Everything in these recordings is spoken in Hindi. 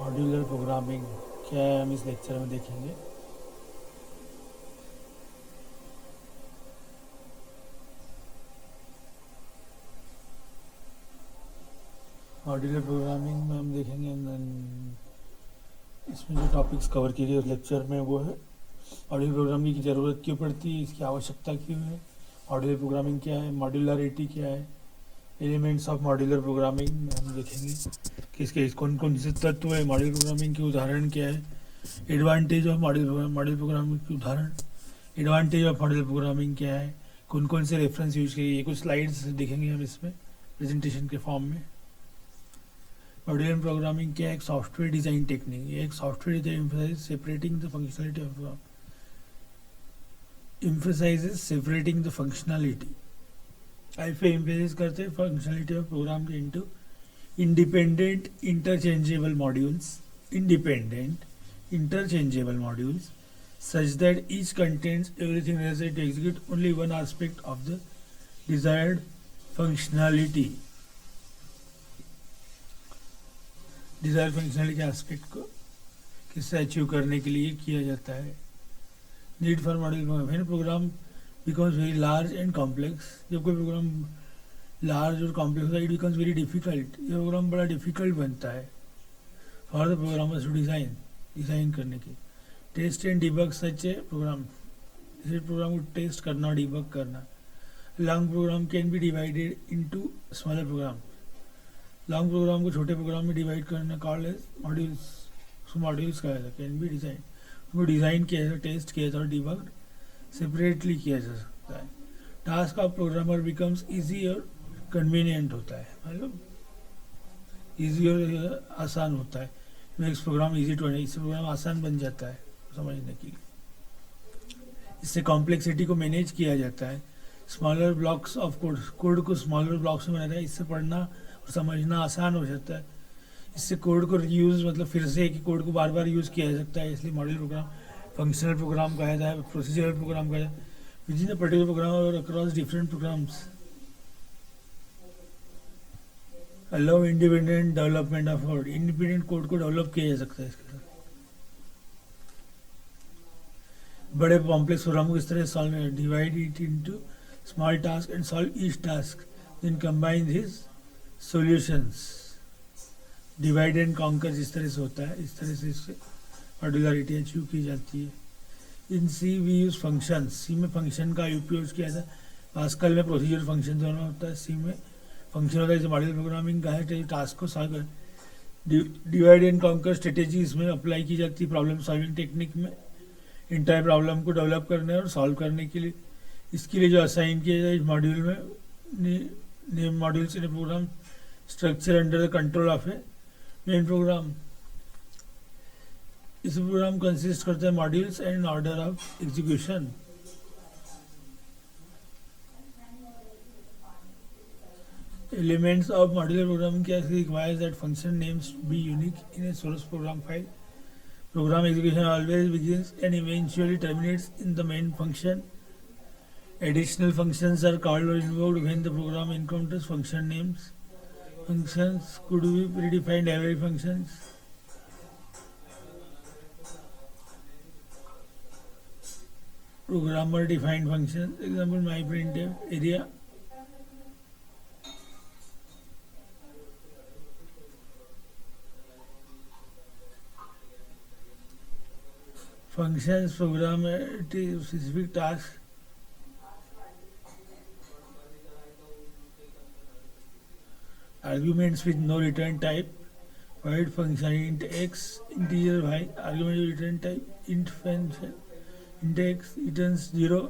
मॉड्यूलर प्रोग्रामिंग क्या है हम इस लेक्चर में देखेंगे। मॉड्यूलर प्रोग्रामिंग में हम देखेंगे इसमें जो टॉपिक्स कवर किए गए उस लेक्चर में वो है मॉड्यूलर प्रोग्रामिंग की ज़रूरत क्यों पड़ती है, इसकी आवश्यकता क्यों है, मॉड्यूलर प्रोग्रामिंग क्या है, मॉड्यूलरिटी क्या है, एलिमेंट्स ऑफ मॉड्यूलर प्रोग्रामिंग हम देखेंगे कि इसके कौन कौन से तत्व है, मॉड्यूलर प्रोग्रामिंग के उदाहरण क्या है, एडवांटेज ऑफ मॉड्यूलर प्रोग्रामिंग के उदाहरण, एडवांटेज ऑफ मॉड्यूलर प्रोग्रामिंग क्या है, कौन कौन से रेफरेंस यूज किए, ये कुछ स्लाइड्स देखेंगे हम इसमें प्रेजेंटेशन के फॉर्म में। मॉड्यूलर प्रोग्रामिंग क्या है? एक सॉफ्टवेयर डिज़ाइन टेक्निक, ये एक software design separating the functionality of program, emphasizes separating the functionality, ऐसे एम्फेसिस करते हैं फंक्शनलिटी ऑफ प्रोग्राम के into independent interchangeable modules such that each contains everything necessary to execute only one aspect of the desired functionality। Desire functionality के एस्पेक्ट को किससे अचीव करने के लिए किया जाता है। Need for module program becomes very large and complex, जब कोई प्रोग्राम लार्ज और कॉम्प्लेक्स होता है इट बिकम्स वेरी डिफिकल्ट, ये प्रोग्राम बड़ा डिफिकल्ट बनता है for the programmers to design करने की। Test and debug such a program, इसे प्रोग्राम को टेस्ट करना और डिबग करना। Long program can be divided into smaller program, long program को छोटे प्रोग्राम में डिवाइड करना कॉल्ड एज मॉड्यूल्स, उसको मॉड्यूल्स कहा जाता है। कैन बी डिज़ाइन, उनको डिज़ाइन किया जाता है, टेस्ट किया जाता है और डिबग सेपरेटली किया जा सकता है। Task of programmer becomes easy और कन्वीनियंट होता है, मतलब इजी और आसान होता है। मेक्स प्रोग्राम इजी टू, इससे प्रोग्राम आसान बन जाता है समझने के लिए। इससे कॉम्प्लेक्सिटी को मैनेज किया जाता है। स्मॉलर ब्लॉक्स ऑफ कोड को स्मॉलर ब्लॉक्स में बनाता है, इससे पढ़ना और समझना आसान हो जाता है। इससे कोड को रीयूज़, मतलब फिर से कि कोड को बार बार यूज़ किया जा सकता है, इसलिए मॉड्यूलर प्रोग्राम फंक्शनल प्रोग्राम कहा जाता है, प्रोसीजरल प्रोग्राम कहा जाता है। Within a particular program और across different programs allow independent development of code, independent code को डेवलप किया जा सकता है इसके साथ। बड़े कॉम्प्लेक्स प्रोग्राम को इस तरह solve, divide it into small task and solve each task, then combine his solutions. Divide and conquer जिस तरह से होता है, इस तरह से इससे मॉड्यूलरिटी अचीव की जाती है। इन सी वी यूज फंक्शन, सी में फंक्शन का उपयोग किया जाता है। पास्कल में प्रोसीजर फंक्शन दोनों होता है, सी में फंक्शन होता है। जैसे मॉड्यूलर प्रोग्रामिंग का है टास्क को सॉल्व कर, डिवाइड एंड कॉन्कर स्ट्रेटेजी इसमें अप्लाई की जाती है प्रॉब्लम सॉल्विंग टेक्निक में, इंटायर प्रॉब्लम को डेवलप करने और सॉल्व करने के लिए। इसके लिए जो असाइन किया जाए इस मॉड्यूल में, name modules in program structure under the control of a main program. इस प्रोग्राम कंसिस्ट करता है modules and order of execution. Elements of modular programming क्या requires that function names be unique in a source program file. Program execution always begins and eventually terminates in the main function. Additional functions are called or invoked when the program encounters function names. Functions could be predefined array functions. Programmer defined functions, example myprintf, area. Functions program specific tasks. Arguments with no return type. Void function int x, integer y. Argument with return type int function int x returns 0.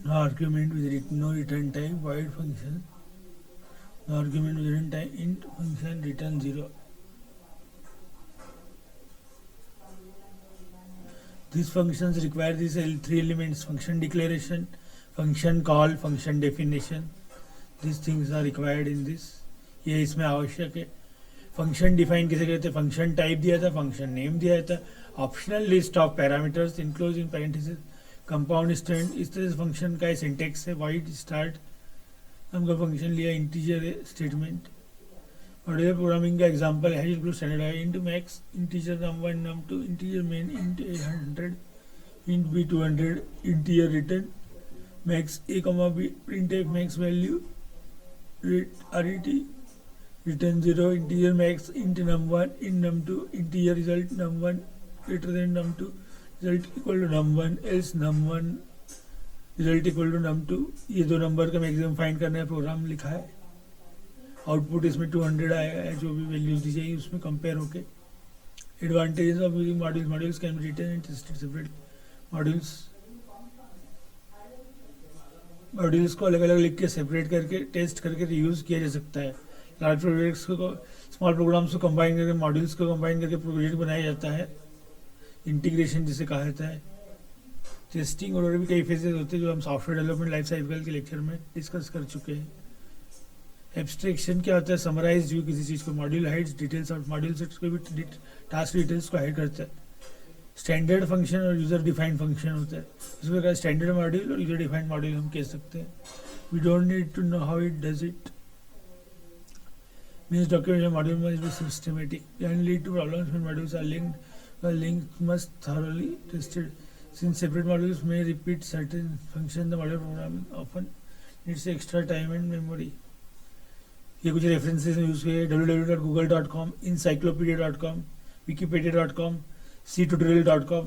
No argument with no return type, void function. No argument with return type, int function return 0. These functions require these three elements: function declaration, function call, function definition. These things are required in this. ये इसमें आवश्यक है। फंक्शन डिफाइन कैसे करते हैं, फंक्शन टाइप दिया था, फंक्शन नेम दिया था, optional list of parameters enclose in parenthesis, compound stand, इस तरह से फंक्शन का सिंटेक्स है। वाइड स्टार्ट हमका फंक्शन लिया, इंटीजर है स्टेटमेंट। मॉड्यूलर प्रोग्रामिंग का एग्जांपल है इंक्लूड स्टैंडर्ड है, int max integer num1 num2 integer main int 100 int b 200 integer return max a comma b print F max value ret return 0 integer max int num1 int num2 integer result num1 greater than num2 result equal to num1 else num1 result equal to num2। ये दो नंबर का मैक्सिमम फाइंड करने का प्रोग्राम लिखा है। आउटपुट इसमें 200 आएगा है, जो भी वैल्यूज दी जाएगी उसमें कंपेयर होके। Advantages of using modules, modules can be written and tested separate. Modules को अलग अलग लिख के सेपरेट करके टेस्ट करके रीयूज किया जा सकता है। लार्ज प्रोजेक्ट्स को, स्मॉल प्रोग्राम्स को कंबाइन करके, मॉड्यूल्स को कंबाइन करके प्रोजेक्ट बनाया जाता है, इंटीग्रेशन जिसे कहा जाता है। टेस्टिंग और भी कई फेजेस होते हैं जो हम सॉफ्टवेयर डेवलपमेंट लाइफ साइकिल के लेक्चर में डिस्कस कर चुके हैं। एब्स्ट्रैक्शन क्या होता है, समराइज व्यू किसी चीज़ को, module hides details of module से कोई भी टास्क डिटेल्स को हाइड करता है। स्टैंडर्ड फंक्शन और यूजर डिफाइंड फंक्शन होता है, उसमें क्या स्टैंडर्ड मॉड्यूल और यूजर डिफाइंड मॉड्यूल हम कह सकते हैं। We don't need to know how it does it means documentation module must be systematic and lead to problems when modules are linked. The link must thoroughly tested. Since separate modules may repeat certain functions, the module programming often needs extra time and memory. ये कुछ रेफरेंसेस यूज किए, www.google.com, encyclopedia.com, wikipedia.com, ctutorial.com,